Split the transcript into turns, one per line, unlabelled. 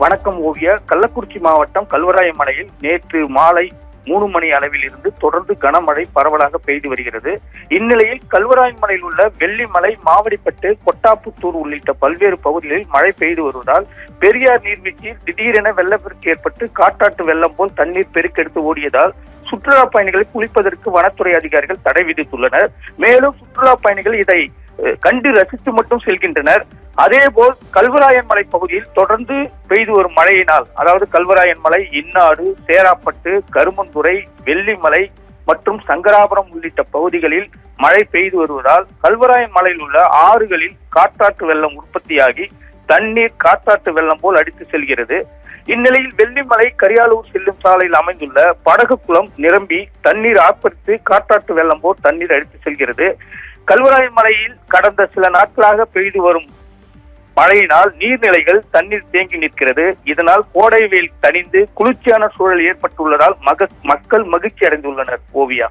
வணக்கம் ஓவியா. கள்ளக்குறிச்சி மாவட்டம் கல்வராயமலையில் நேற்று மாலை 3 மணி அளவில் இருந்து தொடர்ந்து கனமழை பரவலாக பெய்து வருகிறது. இந்நிலையில் கல்வராயமலையில் உள்ள வெள்ளிமலை, மாவடிப்பட்டு, கொட்டாப்புத்தூர் உள்ளிட்ட பல்வேறு பகுதிகளில் மழை பெய்து வருவதால் பெரியார் நீர்வீழ்ச்சியில் திடீரென வெள்ளப்பெருக்கு ஏற்பட்டு காட்டாற்று வெள்ளம் போல் தண்ணீர் பெருக்கெடுத்து ஓடியதால் சுற்றுலா பயணிகளை குளிப்பதற்கு வனத்துறை அதிகாரிகள் தடை விதித்துள்ளனர். மேலும் சுற்றுலா பயணிகள் இதை கண்டு ரசித்து மட்டும் செல்கின்றனர். அதேபோல் கல்வராயன் மலை பகுதியில் தொடர்ந்து பெய்து வரும் மழையினால், அதாவது கல்வராயன் மலை, இன்னாடு, சேராப்பட்டு, கருமந்துறை, வெள்ளிமலை மற்றும் சங்கராபுரம் உள்ளிட்ட பகுதிகளில் மழை பெய்து வருவதால் கல்வராயன் மலையில் உள்ள ஆறுகளில் காட்டாற்று வெள்ளம் உற்பத்தியாகி தண்ணீர் காட்டாற்று வெள்ளம் போல் அடித்து செல்கிறது. இந்நிலையில் வெள்ளிமலை கரியாலூர் செல்லும் சாலையில் அமைந்துள்ள படகு குளம் நிரம்பி தண்ணீர் ஆர்ப்பரித்து காட்டாற்று வெள்ளம் போல் தண்ணீர் அடித்து செல்கிறது. கல்வராயன் மலையில் கடந்த சில நாட்களாக பெய்து வரும் மழையினால் நீர்நிலைகள் தண்ணீர் தேங்கி நிற்கிறது. இதனால் கோடை வெயில் தணிந்து குளிர்ச்சியான சூழல் ஏற்பட்டுள்ளதால் மக்கள் மகிழ்ச்சி அடைந்துள்ளனர். ஓவியா.